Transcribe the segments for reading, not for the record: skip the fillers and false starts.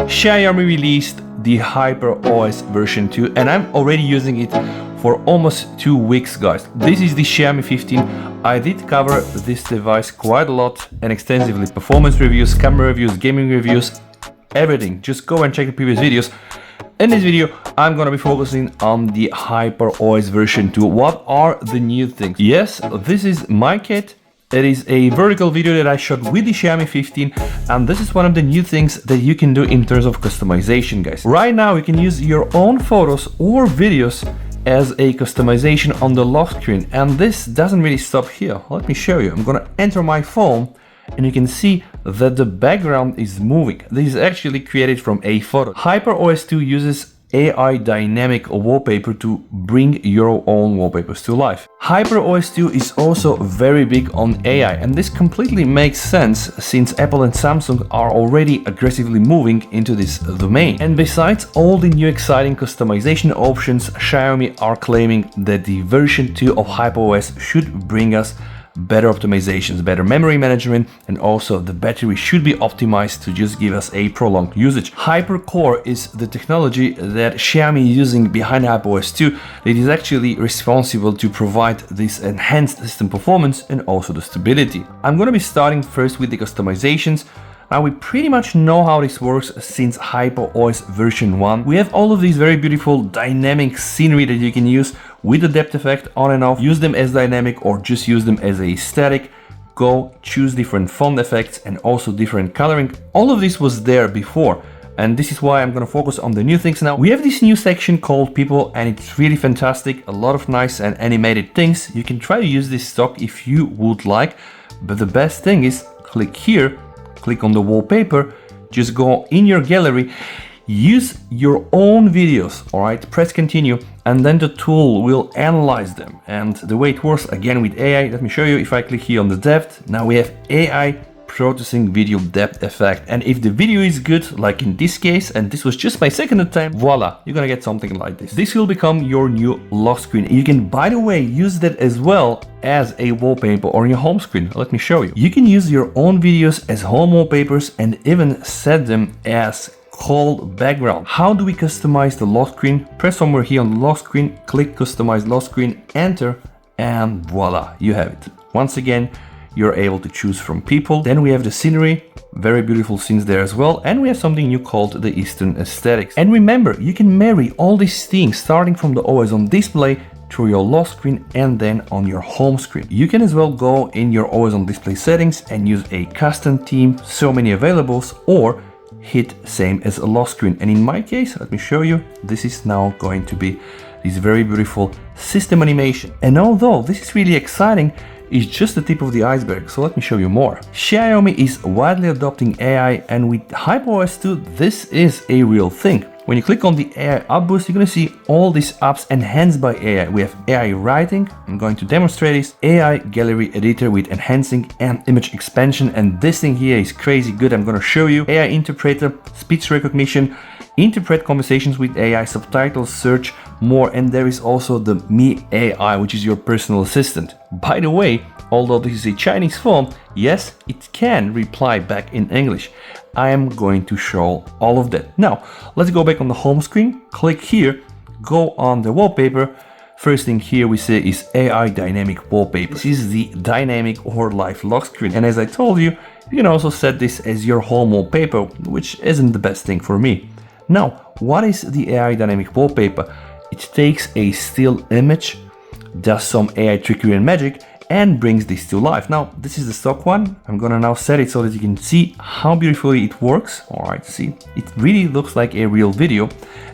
Xiaomi released the HyperOS version 2 and I'm already using it for almost 2 weeks, guys. This is the Xiaomi 15. I did cover this device quite a lot and extensively. Performance reviews, camera reviews, gaming reviews, everything. Just go and check the previous videos. In this video, I'm gonna be focusing on the HyperOS version 2. What are the new things? Yes, this is my kit. It is a vertical video that I shot with the Xiaomi 15, and this is one of the new things that you can do in terms of customization, guys. Right now, you can use your own photos or videos as a customization on the lock screen, and this doesn't really stop here. Let me show you. I'm gonna enter my phone, and you can see that the background is moving. This is actually created from a photo. HyperOS 2 uses AI dynamic wallpaper to bring your own wallpapers to life. HyperOS 2 is also very big on AI, and this completely makes sense since Apple and Samsung are already aggressively moving into this domain. And besides all the new exciting customization options, Xiaomi are claiming that the version 2 of HyperOS should bring us better optimizations, better memory management, and also the battery should be optimized to just give us a prolonged usage. HyperCore is the technology that Xiaomi is using behind HyperOS 2. It is actually responsible to provide this enhanced system performance and also the stability. I'm gonna be starting first with the customizations. Now we pretty much know how this works since HyperOS version 1. We have all of these very beautiful dynamic scenery that you can use with the depth effect on and off. Use them as dynamic or just use them as a static. Go choose different font effects and also different coloring. All of this was there before, and this is why I'm gonna focus on the new things now. We have this new section called People, and it's really fantastic. A lot of nice and animated things. You can try to use this stock if you would like, but the best thing is click here, click on the wallpaper, just go in your gallery, use your own videos, all right, press continue, and then the tool will analyze them. And the way it works, again with AI, let me show you. If I click here on the depth, now we have AI processing video depth effect. And if the video is good, like in this case, and this was just my second attempt, voila, you're gonna get something like this. This will become your new lock screen. You can, by the way, use that as well as a wallpaper on your home screen. Let me show you. You can use your own videos as home wallpapers and even set them as cold background. How do we customize the lock screen? Press somewhere here on the lock screen, click customize lock screen, enter, and voila, you have it. Once again, you're able to choose from people. Then we have the scenery, very beautiful scenes there as well. And we have something new called the Eastern aesthetics. And remember, you can marry all these things starting from the always on display through your lock screen and then on your home screen. You can as well go in your always on display settings and use a custom theme, so many availables, or hit same as a lock screen. And in my case, let me show you, this is now going to be this very beautiful system animation. And although this is really exciting, it's just the tip of the iceberg, so let me show you more. Xiaomi is widely adopting AI, and with HyperOS 2, this is a real thing. When you click on the AI App Boost, you're gonna see all these apps enhanced by AI. We have AI Writing, I'm going to demonstrate this, AI Gallery Editor with enhancing and image expansion, and this thing here is crazy good, I'm gonna show you. AI Interpreter, speech recognition, interpret conversations with AI, subtitles, search, more, and there is also the Mi AI, which is your personal assistant. By the way, although this is a Chinese phone, yes, it can reply back in English. I am going to show all of that. Now, let's go back on the home screen, click here, go on the wallpaper. First thing here we see is AI dynamic wallpaper. This is the dynamic or live lock screen. And as I told you, you can also set this as your home wallpaper, which isn't the best thing for me. Now, what is the AI dynamic wallpaper? It takes a still image, does some AI trickery and magic, and brings this to life. Now, this is the stock one. I'm gonna now set it so that you can see how beautifully it works. All right, see, it really looks like a real video.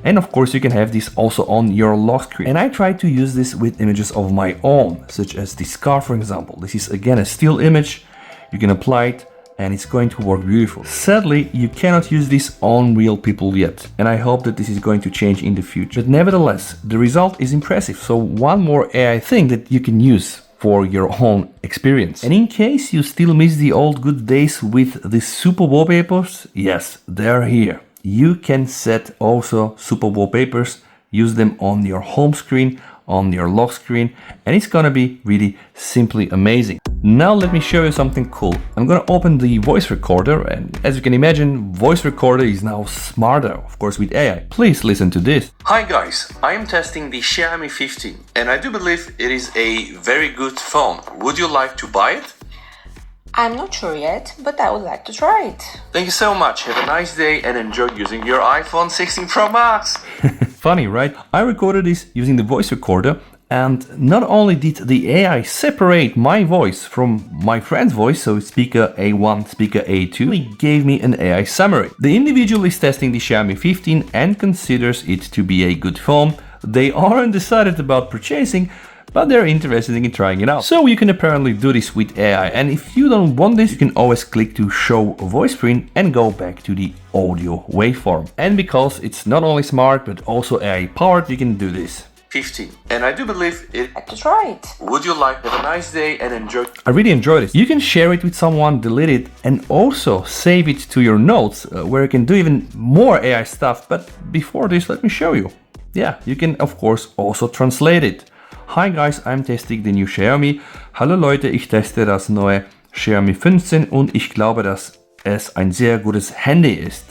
And of course, you can have this also on your lock screen. And I try to use this with images of my own, such as this car, for example. This is again a still image. You can apply it, and it's going to work beautiful. Sadly, you cannot use this on real people yet, and I hope that this is going to change in the future. But nevertheless, the result is impressive. So one more AI thing that you can use for your own experience. And in case you still miss the old good days with the super wallpapers, yes, they're here. You can set also super wallpapers, use them on your home screen, on your lock screen, and it's gonna be really simply amazing. Now let me show you something cool. I'm gonna open the voice recorder, and as you can imagine, voice recorder is now smarter, of course with AI. Please listen to this. Hi guys, I am testing the Xiaomi 15 and I do believe it is a very good phone. Would you like to buy it? I'm not sure yet, but I would like to try it. Thank you so much. Have a nice day and enjoy using your iPhone 16 Pro Max. Funny, right? I recorded this using the voice recorder, and not only did the AI separate my voice from my friend's voice, so speaker A1, speaker A2, it gave me an AI summary. The individual is testing the Xiaomi 15 and considers it to be a good phone. They are undecided about purchasing, but they're interested in trying it out. So you can apparently do this with AI, and if you don't want this, you can always click to show voice print and go back to the audio waveform. And because it's not only smart but also AI powered, you can do this. 15. And I do believe it. I'd like to try it. Would you like? Have a nice day and enjoy. I really enjoyed it. You can share it with someone, delete it, and also save it to your notes, where you can do even more AI stuff. But before this, let me show you. Yeah, you can of course also translate it. Hi guys, I'm testing the new Xiaomi. Hallo Leute, ich teste das neue Xiaomi 15 und ich glaube, dass es ein sehr gutes Handy ist.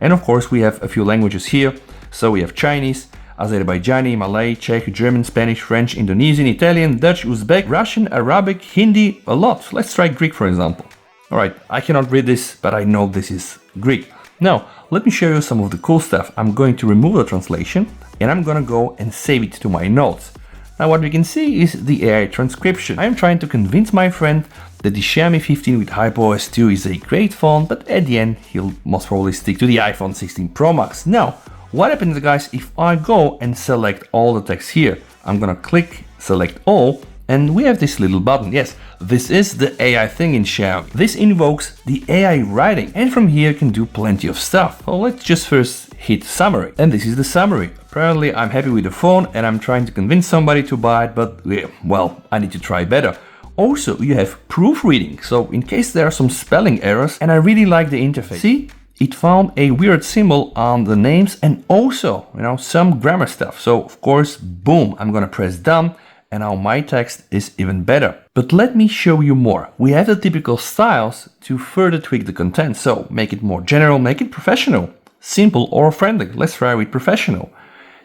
And of course we have a few languages here. So we have Chinese, Azerbaijani, Malay, Czech, German, Spanish, French, Indonesian, Italian, Dutch, Uzbek, Russian, Arabic, Hindi, a lot. Let's try Greek for example. Alright, I cannot read this, but I know this is Greek. Now, let me show you some of the cool stuff. I'm going to remove the translation and I'm gonna go and save it to my notes. Now what we can see is the AI transcription. I'm trying to convince my friend that the Xiaomi 15 with HyperOS 2 is a great phone, but at the end he'll most probably stick to the iPhone 16 Pro Max. Now, what happens guys if I go and select all the text here? I'm gonna click select all and we have this little button. Yes, this is the AI thing in Xiaomi. This invokes the AI writing and from here you can do plenty of stuff. Well, let's just first hit summary, and this is the summary. Apparently I'm happy with the phone and I'm trying to convince somebody to buy it, but well, I need to try better. Also, you have proofreading, so in case there are some spelling errors, and I really like the interface. See? It found a weird symbol on the names and also, some grammar stuff. So of course, boom, I'm gonna press done and now my text is even better. But let me show you more. We have the typical styles to further tweak the content. So make it more general, make it professional, simple or friendly. Let's try with professional.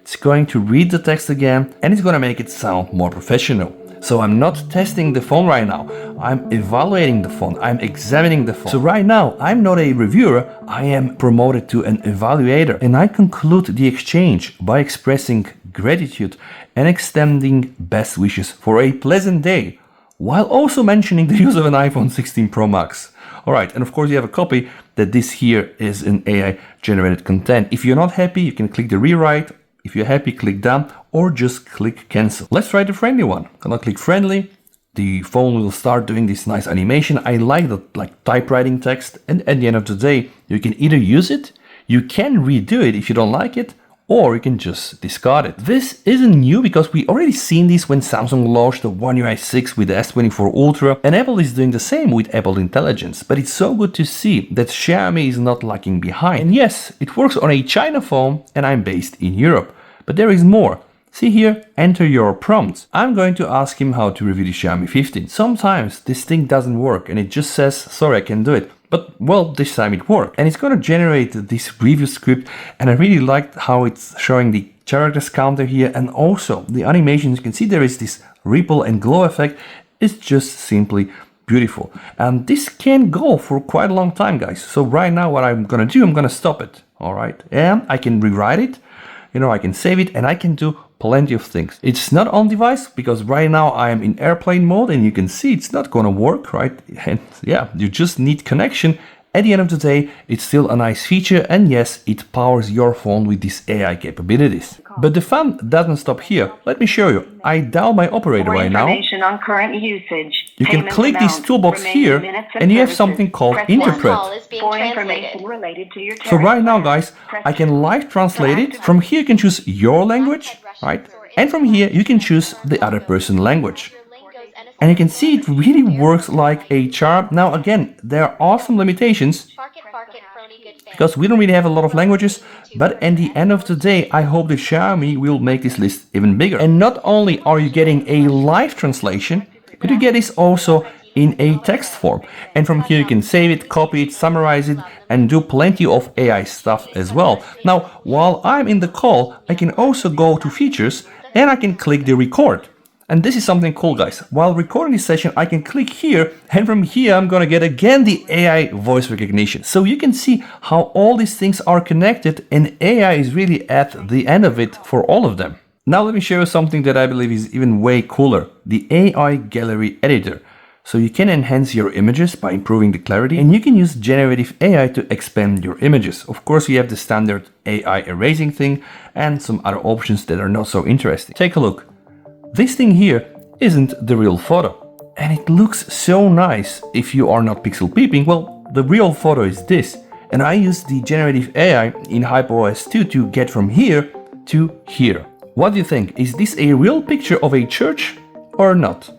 It's going to read the text again and it's gonna make it sound more professional. So I'm not testing the phone right now, I'm evaluating the phone, I'm examining the phone. So right now, I'm not a reviewer, I am promoted to an evaluator. And I conclude the exchange by expressing gratitude and extending best wishes for a pleasant day, while also mentioning the use of an iPhone 16 Pro Max. Alright, and of course you have a copy that this here is an AI generated content. If you're not happy, you can click the rewrite. If you're happy, click done or just click cancel. Let's try the friendly one. Gonna click friendly. The phone will start doing this nice animation. I like that typewriting text. And at the end of the day, you can either use it, you can redo it if you don't like it, or you can just discard it. This isn't new because we already seen this when Samsung launched the One UI 6 with the S24 Ultra, and Apple is doing the same with Apple Intelligence. But it's so good to see that Xiaomi is not lagging behind. And yes, it works on a China phone and I'm based in Europe. But there is more. See here, enter your prompts. I'm going to ask him how to review the Xiaomi 15. Sometimes this thing doesn't work and it just says, sorry, I can't do it. But well, this time it worked. And it's gonna generate this review script, and I really liked how it's showing the characters counter here and also the animations. You can see there is this ripple and glow effect. It's just simply beautiful. And this can go for quite a long time, guys. So right now what I'm gonna do, I'm gonna stop it. All right, and I can rewrite it. I can save it and I can do plenty of things. It's not on device because right now I am in airplane mode and you can see it's not gonna work, right? And yeah, you just need connection. At the end of the day, it's still a nice feature, and yes, it powers your phone with these AI capabilities. But the fun doesn't stop here. Let me show you. I dial my operator right now. On current usage, you can click this toolbox here and you have something called interpret. So right now, guys, I can live translate it. From here you can choose your language, right? And from here you can choose the other person's language. And you can see it really works like a charm. Now again, there are some limitations because we don't really have a lot of languages, but at the end of the day, I hope that Xiaomi will make this list even bigger. And not only are you getting a live translation, but you get this also in a text form. And from here you can save it, copy it, summarize it, and do plenty of AI stuff as well. Now, while I'm in the call, I can also go to features and I can click the record. And this is something cool, guys. While recording this session, I can click here, and from here I'm gonna get again the AI voice recognition. So you can see how all these things are connected, and AI is really at the end of it for all of them. Now let me show you something that I believe is even way cooler, the AI gallery editor. So you can enhance your images by improving the clarity, and you can use generative AI to expand your images. Of course, you have the standard AI erasing thing and some other options that are not so interesting. Take a look. This thing here isn't the real photo, and it looks so nice if you are not pixel peeping. Well, the real photo is this, and I used the generative AI in HyperOS 2 to get from here to here. What do you think? Is this a real picture of a church or not?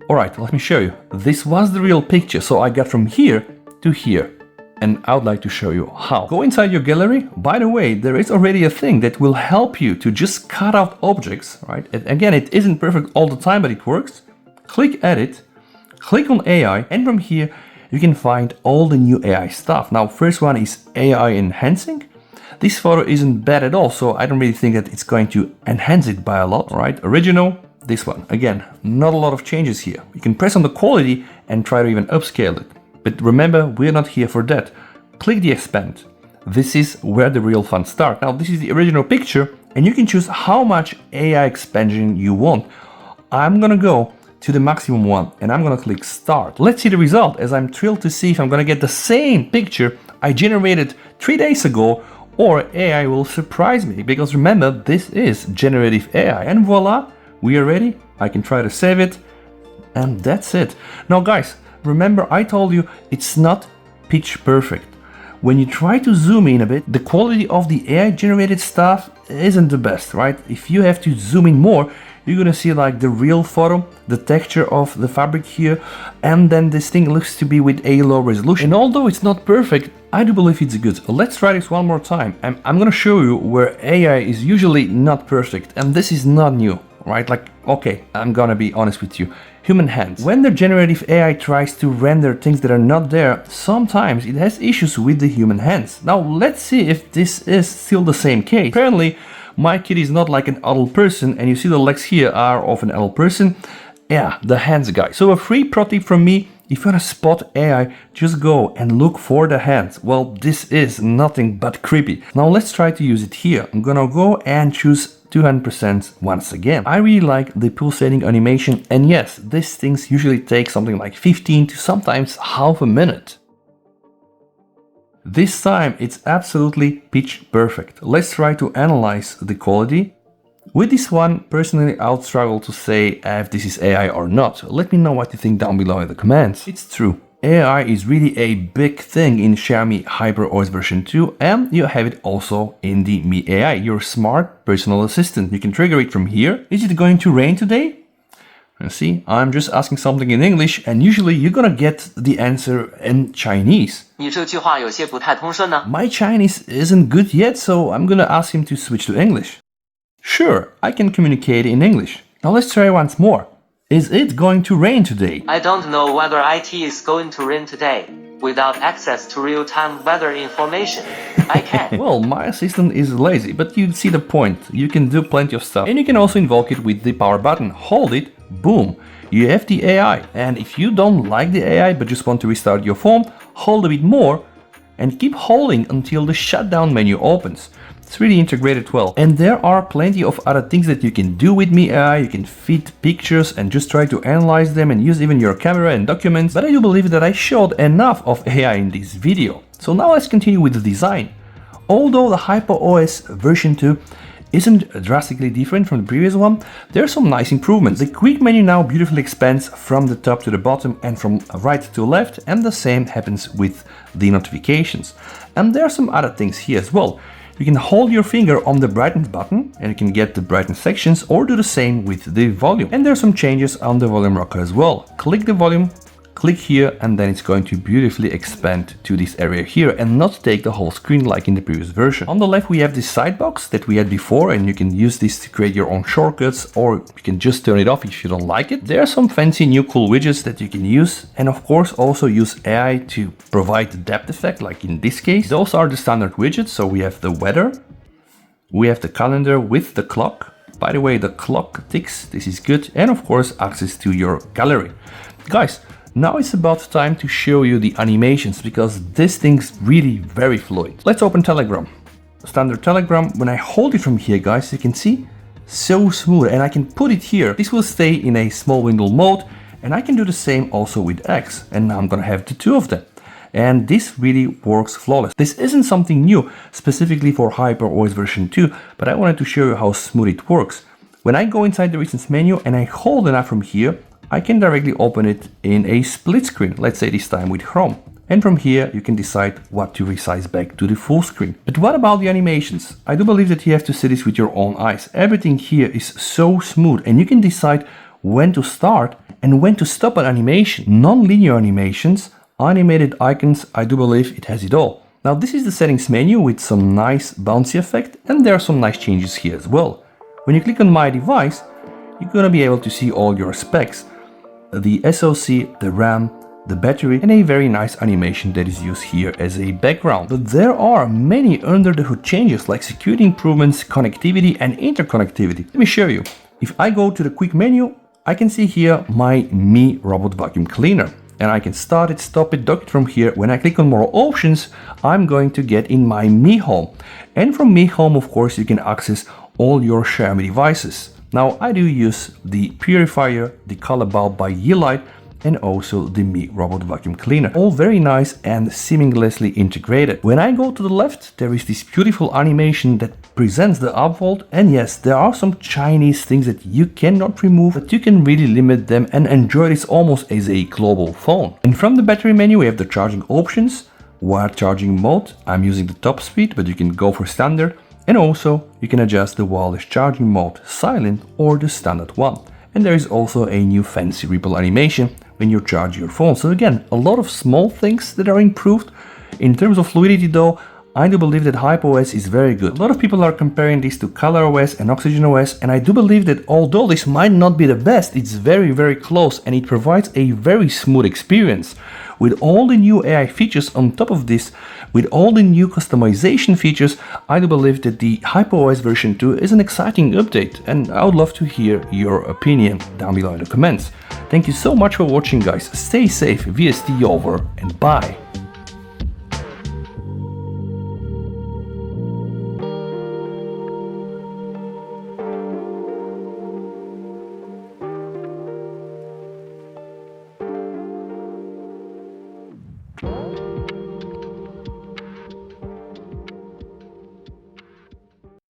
Alright, let me show you. This was the real picture, so I got from here to here. And I would like to show you how. Go inside your gallery. By the way, there is already a thing that will help you to just cut out objects, right? Again, it isn't perfect all the time, but it works. Click Edit, click on AI, and from here you can find all the new AI stuff. Now, first one is AI enhancing. This photo isn't bad at all, so I don't really think that it's going to enhance it by a lot, right? Original, this one. Again, not a lot of changes here. You can press on the quality and try to even upscale it. But remember, we're not here for that. Click the expand. This is where the real fun starts. Now, this is the original picture, and you can choose how much AI expansion you want. I'm gonna go to the maximum one, and I'm gonna click start. Let's see the result, as I'm thrilled to see if I'm gonna get the same picture I generated 3 days ago, or AI will surprise me. Because remember, this is generative AI, and voila, we are ready. I can try to save it, and that's it. Now, guys, remember, I told you it's not pitch perfect. When you try to zoom in a bit, the quality of the AI generated stuff isn't the best, right? If you have to zoom in more, you're gonna see like the real photo, the texture of the fabric here, and then this thing looks to be with a low resolution. And although it's not perfect, I do believe it's good. Let's try this one more time. I'm gonna show you where AI is usually not perfect, and this is not new, right? Like, okay, I'm gonna be honest with you. Human hands. When the generative AI tries to render things that are not there, sometimes it has issues with the human hands. Now let's see if this is still the same case. Apparently, my kid is not like an adult person, and you see the legs here are of an adult person. Yeah, the hands guy. So a free pro tip from me, if you wanna spot AI, just go and look for the hands. Well, this is nothing but creepy. Now let's try to use it here. I'm gonna go and choose 200% once again. I really like the pulsating animation, and yes, these things usually take something like 15 to sometimes half a minute. This time it's absolutely pitch perfect. Let's try to analyze the quality. With this one, personally, I would struggle to say if this is AI or not. Let me know what you think down below in the comments. It's true. AI is really a big thing in Xiaomi HyperOS version 2, and you have it also in the Mi AI, your smart personal assistant. You can trigger it from here. Is it going to rain today? See, I'm just asking something in English, and usually you're gonna get the answer in Chinese. 你这句话有些不太通顺呢。 My Chinese isn't good yet, so I'm gonna ask him to switch to English. Sure, I can communicate in English. Now let's try once more. Is it going to rain today? I don't know whether IT is going to rain today. Without access to real-time weather information, I can't. Well, my assistant is lazy, but you see the point. You can do plenty of stuff. And you can also invoke it with the power button. Hold it, boom. You have the AI. And if you don't like the AI but just want to restart your phone, hold a bit more and keep holding until the shutdown menu opens. It's really integrated well. And there are plenty of other things that you can do with Mi AI. You can feed pictures and just try to analyze them and use even your camera and documents. But I do believe that I showed enough of AI in this video. So now let's continue with the design. Although the HyperOS version 2 isn't drastically different from the previous one, there are some nice improvements. The quick menu now beautifully expands from the top to the bottom and from right to left, and the same happens with the notifications. And there are some other things here as well. You can hold your finger on the brightness button and you can get the brightness sections, or do the same with the volume. And there are some changes on the volume rocker as well. Click the volume, click here, and then it's going to beautifully expand to this area here and not take the whole screen like in the previous version. On the left we have this side box that we had before, and you can use this to create your own shortcuts, or you can just turn it off if you don't like it. There are some fancy new cool widgets that you can use, and of course also use AI to provide the depth effect, like in this case. Those are the standard widgets, so we have the weather, we have the calendar with the clock. By the way, the clock ticks, this is good, and of course access to your gallery. Guys, now it's about time to show you the animations, because this thing's really very fluid. Let's open Telegram. Standard Telegram, when I hold it from here, guys, you can see, so smooth, and I can put it here. This will stay in a small window mode, and I can do the same also with X, and now I'm gonna have the two of them. And this really works flawless. This isn't something new, specifically for HyperOS version 2, but I wanted to show you how smooth it works. When I go inside the recents menu and I hold an app from here, I can directly open it in a split screen, let's say this time with Chrome. And from here, you can decide what to resize back to the full screen. But what about the animations? I do believe that you have to see this with your own eyes. Everything here is so smooth, and you can decide when to start and when to stop an animation. Non-linear animations, animated icons, I do believe it has it all. Now this is the settings menu with some nice bouncy effect, and there are some nice changes here as well. When you click on my device, you're gonna be able to see all your specs. The SoC, the RAM, the battery, and a very nice animation that is used here as a background. But there are many under the hood changes, like security improvements, connectivity, and interconnectivity. Let me show you. If I go to the quick menu, I can see here my Mi robot vacuum cleaner. And I can start it, stop it, dock it from here. When I click on more options, I'm going to get in my Mi Home. And from Mi Home, of course, you can access all your Xiaomi devices. Now I do use the purifier, the color bulb by Yeelight, and also the Mi robot vacuum cleaner. All very nice and seamlessly integrated. When I go to the left, there is this beautiful animation that presents the upvolt, and yes, there are some Chinese things that you cannot remove, but you can really limit them and enjoy this almost as a global phone. And from the battery menu, we have the charging options, wired charging mode. I'm using the top speed, but you can go for standard. And also, you can adjust the wireless charging mode, silent or the standard one. And there is also a new fancy ripple animation when you charge your phone. So again, a lot of small things that are improved. In terms of fluidity though, I do believe that HyperOS is very good. A lot of people are comparing this to ColorOS and OxygenOS, and I do believe that although this might not be the best, it's very, very close, and it provides a very smooth experience. With all the new AI features on top of this, with all the new customization features, I do believe that the HyperOS version 2 is an exciting update, and I would love to hear your opinion down below in the comments. Thank you so much for watching, guys. Stay safe, VST over, and bye.